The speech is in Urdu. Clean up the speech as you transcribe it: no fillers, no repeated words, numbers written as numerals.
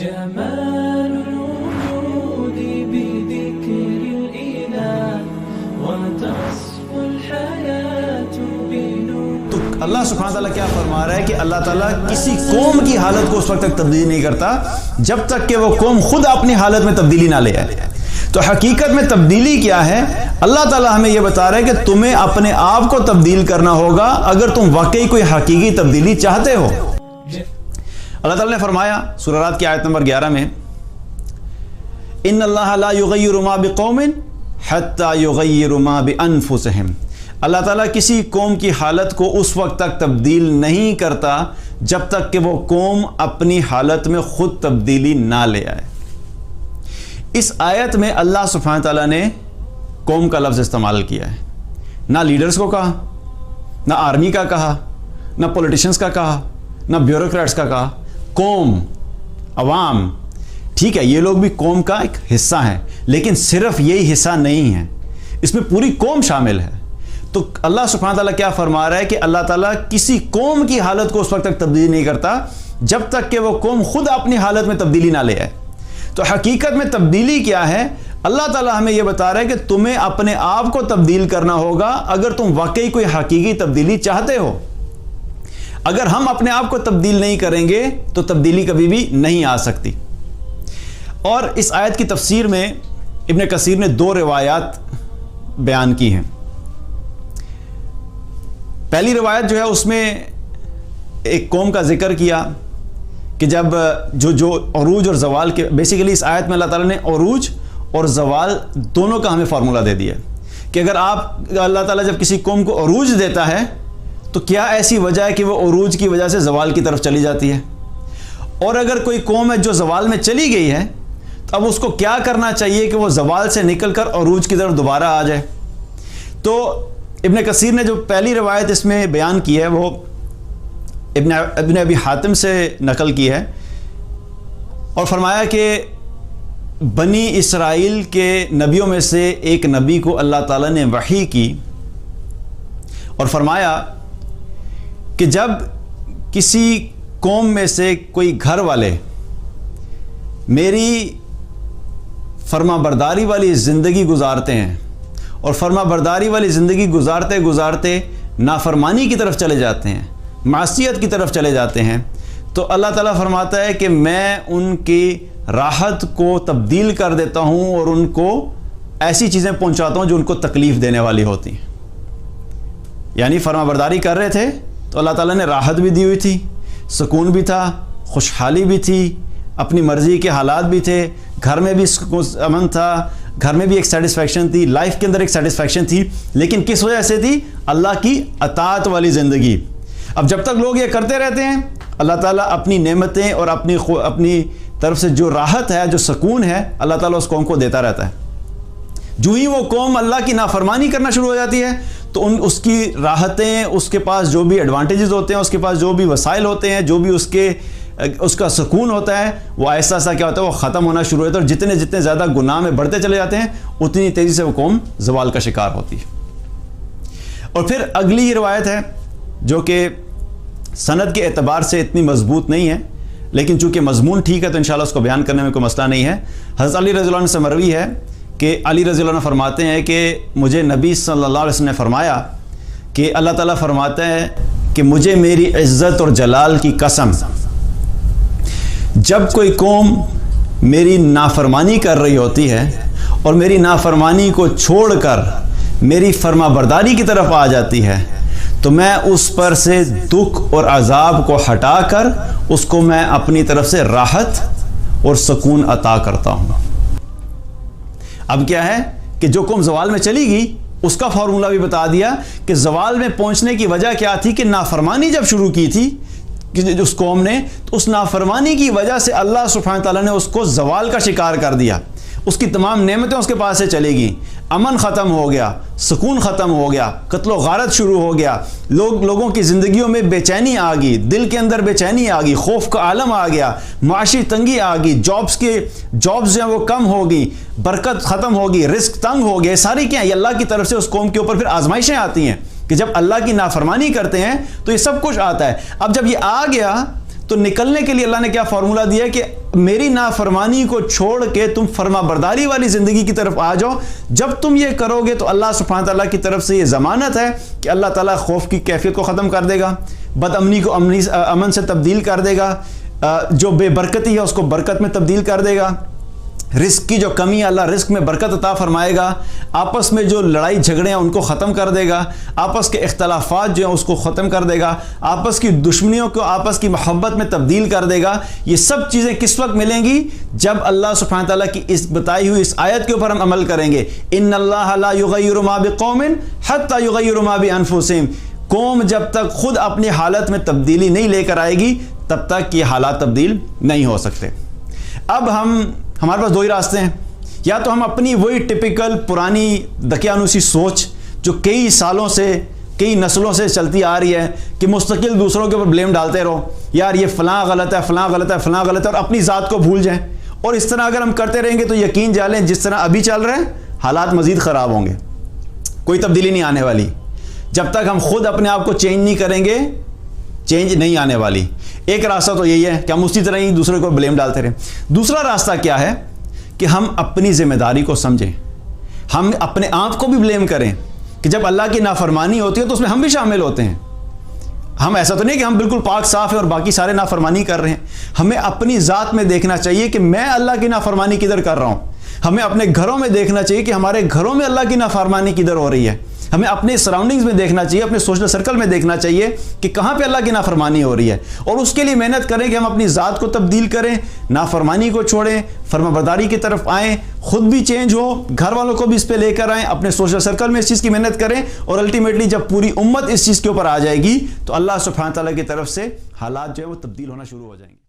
جمال الوجود بذكر الإله وتصفو الحياة بنور. تو اللہ سبحانہ تعالیٰ کیا فرما رہا ہے کہ اللہ تعالیٰ کسی قوم کی حالت کو اس وقت تک تبدیل نہیں کرتا جب تک کہ وہ قوم خود اپنی حالت میں تبدیلی نہ لے آئے. تو حقیقت میں تبدیلی کیا ہے؟ اللہ تعالیٰ ہمیں یہ بتا رہا ہے کہ تمہیں اپنے آپ کو تبدیل کرنا ہوگا اگر تم واقعی کوئی حقیقی تبدیلی چاہتے ہو. اللہ تعالیٰ نے فرمایا سورہ رات کی آیت نمبر 11 میں ان اللہ لا یغیر ما بقوم حتی یغیر ما بانفسہم. اللہ تعالیٰ کسی قوم کی حالت کو اس وقت تک تبدیل نہیں کرتا جب تک کہ وہ قوم اپنی حالت میں خود تبدیلی نہ لے آئے. اس آیت میں اللہ سبحانہ تعالیٰ نے قوم کا لفظ استعمال کیا ہے. نہ لیڈرز کو کہا، نہ آرمی کا کہا، نہ پولیٹیشنز کا کہا، نہ بیوروکریٹس کا کہا. قوم، عوام. ٹھیک ہے، یہ لوگ بھی قوم کا ایک حصہ ہیں، لیکن صرف یہی حصہ نہیں ہے، اس میں پوری قوم شامل ہے. تو اللہ سبحانہ تعالیٰ کیا فرما رہا ہے کہ اللہ تعالیٰ کسی قوم کی حالت کو اس وقت تک تبدیل نہیں کرتا جب تک کہ وہ قوم خود اپنی حالت میں تبدیلی نہ لے آئے. تو حقیقت میں تبدیلی کیا ہے؟ اللہ تعالیٰ ہمیں یہ بتا رہا ہے کہ تمہیں اپنے آپ کو تبدیل کرنا ہوگا اگر تم واقعی کوئی حقیقی تبدیلی چاہتے ہو. اگر ہم اپنے آپ کو تبدیل نہیں کریں گے تو تبدیلی کبھی بھی نہیں آ سکتی. اور اس آیت کی تفسیر میں ابن کثیر نے 2 روایات بیان کی ہیں. پہلی روایت جو ہے اس میں ایک قوم کا ذکر کیا کہ جب جو عروج اور زوال کے، بیسیکلی اس آیت میں اللہ تعالیٰ نے عروج اور زوال دونوں کا ہمیں فارمولہ دے دیا کہ اگر اللہ تعالیٰ جب کسی قوم کو عروج دیتا ہے تو کیا ایسی وجہ ہے کہ وہ عروج کی وجہ سے زوال کی طرف چلی جاتی ہے، اور اگر کوئی قوم ہے جو زوال میں چلی گئی ہے تو اب اس کو کیا کرنا چاہیے کہ وہ زوال سے نکل کر عروج کی طرف دوبارہ آ جائے. تو ابن کثیر نے جو پہلی روایت اس میں بیان کی ہے وہ ابن ابی حاتم سے نقل کی ہے اور فرمایا کہ بنی اسرائیل کے نبیوں میں سے ایک نبی کو اللہ تعالیٰ نے وحی کی اور فرمایا کہ جب کسی قوم میں سے کوئی گھر والے میری فرما برداری والی زندگی گزارتے ہیں اور فرما برداری والی زندگی گزارتے گزارتے نافرمانی کی طرف چلے جاتے ہیں، معصیت کی طرف چلے جاتے ہیں، تو اللہ تعالیٰ فرماتا ہے کہ میں ان کی راحت کو تبدیل کر دیتا ہوں اور ان کو ایسی چیزیں پہنچاتا ہوں جو ان کو تکلیف دینے والی ہوتی ہیں. یعنی فرما برداری کر رہے تھے تو اللہ تعالیٰ نے راحت بھی دی ہوئی تھی، سکون بھی تھا، خوشحالی بھی تھی، اپنی مرضی کے حالات بھی تھے، گھر میں بھی امن تھا، گھر میں بھی ایک سیٹسفیکشن تھی، لائف کے اندر ایک سیٹسفیکشن تھی. لیکن کس وجہ سے تھی؟ اللہ کی اطاعت والی زندگی. اب جب تک لوگ یہ کرتے رہتے ہیں اللہ تعالیٰ اپنی نعمتیں اور اپنی طرف سے جو راحت ہے، جو سکون ہے، اللہ تعالیٰ اس قوم کو دیتا رہتا ہے. جو ہی وہ قوم اللہ کی نافرمانی کرنا شروع ہو جاتی ہے تو اس کی راحتیں، اس کے پاس جو بھی ایڈوانٹیجز ہوتے ہیں، اس کے پاس جو بھی وسائل ہوتے ہیں، جو بھی اس کا سکون ہوتا ہے، وہ آہستہ آہستہ کیا ہوتا ہے، وہ ختم ہونا شروع ہوتا ہے. اور جتنے زیادہ گناہ میں بڑھتے چلے جاتے ہیں اتنی تیزی سے وہ قوم زوال کا شکار ہوتی ہے. اور پھر اگلی روایت ہے جو کہ سند کے اعتبار سے اتنی مضبوط نہیں ہے، لیکن چونکہ مضمون ٹھیک ہے تو انشاءاللہ اس کو بیان کرنے میں کوئی مسئلہ نہیں ہے. حضرت علی رضی اللہ عنہ سے مروی ہے کہ علی رضی اللہ عنہ فرماتے ہیں کہ مجھے نبی صلی اللہ علیہ وسلم نے فرمایا کہ اللہ تعالیٰ فرماتا ہے کہ مجھے میری عزت اور جلال کی قسم، جب کوئی قوم میری نافرمانی کر رہی ہوتی ہے اور میری نافرمانی کو چھوڑ کر میری فرما برداری کی طرف آ جاتی ہے تو میں اس پر سے دکھ اور عذاب کو ہٹا کر اس کو میں اپنی طرف سے راحت اور سکون عطا کرتا ہوں. اب کیا ہے کہ جو قوم زوال میں چلی گئی اس کا فارمولہ بھی بتا دیا کہ زوال میں پہنچنے کی وجہ کیا تھی کہ نافرمانی جب شروع کی تھی اس قوم نے، تو اس نافرمانی کی وجہ سے اللہ سبحانہ تعالیٰ نے اس کو زوال کا شکار کر دیا. اس کی تمام نعمتیں اس کے پاس سے چلے گئیں، امن ختم ہو گیا، سکون ختم ہو گیا، قتل و غارت شروع ہو گیا، لوگوں کی زندگیوں میں بے چینی آ گئی، دل کے اندر بے چینی آ گئی، خوف کا عالم آ گیا، معاشی تنگی آ گئی، جابز جو ہیں وہ کم ہو گئی، برکت ختم ہو گئی، رزق تنگ ہو گیا. ساری کیا ہیں؟ یہ اللہ کی طرف سے اس قوم کے اوپر پھر آزمائشیں آتی ہیں کہ جب اللہ کی نافرمانی کرتے ہیں تو یہ سب کچھ آتا ہے. اب جب یہ آ گیا تو نکلنے کے لیے اللہ نے کیا فارمولہ دیا ہے کہ میری نافرمانی کو چھوڑ کے تم فرما برداری والی زندگی کی طرف آ جاؤ. جب تم یہ کرو گے تو اللہ سبحانہ تعالیٰ کی طرف سے یہ ضمانت ہے کہ اللہ تعالیٰ خوف کی کیفیت کو ختم کر دے گا, بد امنی کو امن سے تبدیل کر دے گا, جو بے برکتی ہے اس کو برکت میں تبدیل کر دے گا, رزق کی جو کمی ہے اللہ رزق میں برکت عطا فرمائے گا, آپس میں جو لڑائی جھگڑے ہیں ان کو ختم کر دے گا, آپس کے اختلافات جو ہیں اس کو ختم کر دے گا, آپس کی دشمنیوں کو آپس کی محبت میں تبدیل کر دے گا. یہ سب چیزیں کس وقت ملیں گی؟ جب اللہ سبحانہ تعالیٰ کی اس بتائی ہوئی اس آیت کے اوپر ہم عمل کریں گے. ان اللہ لا یغیر ما بقوم حتی یغیر ما بانفسہم. قوم جب تک خود اپنی حالت میں تبدیلی نہیں لے کر آئے گی تب تک یہ حالات تبدیل نہیں ہو سکتے. اب ہمارے پاس دو ہی راستے ہیں. یا تو ہم اپنی وہی ٹپیکل پرانی دقیانوسی سوچ جو کئی سالوں سے کئی نسلوں سے چلتی آ رہی ہے کہ مستقل دوسروں کے اوپر بلیم ڈالتے رہو, یار یہ فلاں غلط ہے فلاں غلط ہے فلاں غلط ہے, اور اپنی ذات کو بھول جائیں. اور اس طرح اگر ہم کرتے رہیں گے تو یقین جالیں جس طرح ابھی چل رہے ہیں حالات مزید خراب ہوں گے, کوئی تبدیلی نہیں آنے والی. جب تک ہم خود اپنے آپ کو چینج نہیں کریں گے چینج نہیں آنے والی. ایک راستہ تو یہی ہے کہ ہم اسی طرح ہی دوسرے کو بلیم ڈالتے رہیں. دوسرا راستہ کیا ہے کہ ہم اپنی ذمہ داری کو سمجھیں, ہم اپنے آپ کو بھی بلیم کریں کہ جب اللہ کی نافرمانی ہوتی ہے تو اس میں ہم بھی شامل ہوتے ہیں. ہم ایسا تو نہیں کہ ہم بالکل پاک صاف ہیں اور باقی سارے نافرمانی کر رہے ہیں. ہمیں اپنی ذات میں دیکھنا چاہیے کہ میں اللہ کی نافرمانی کدھر کر رہا ہوں. ہمیں اپنے گھروں میں دیکھنا چاہیے کہ ہمارے گھروں میں اللہ کی نافرمانی کدھر ہو رہی ہے. ہمیں اپنے سراؤنڈنگز میں دیکھنا چاہیے, اپنے سوشل سرکل میں دیکھنا چاہیے کہ کہاں پہ اللہ کی نافرمانی ہو رہی ہے, اور اس کے لیے محنت کریں کہ ہم اپنی ذات کو تبدیل کریں, نافرمانی کو چھوڑیں, فرما برداری کی طرف آئیں, خود بھی چینج ہو, گھر والوں کو بھی اس پہ لے کر آئیں, اپنے سوشل سرکل میں اس چیز کی محنت کریں, اور الٹیمیٹلی جب پوری امت اس چیز کے اوپر آ جائے گی تو اللہ سبحانہ تعالیٰ کی طرف سے حالات جو ہے وہ تبدیل ہونا شروع ہو جائیں گے.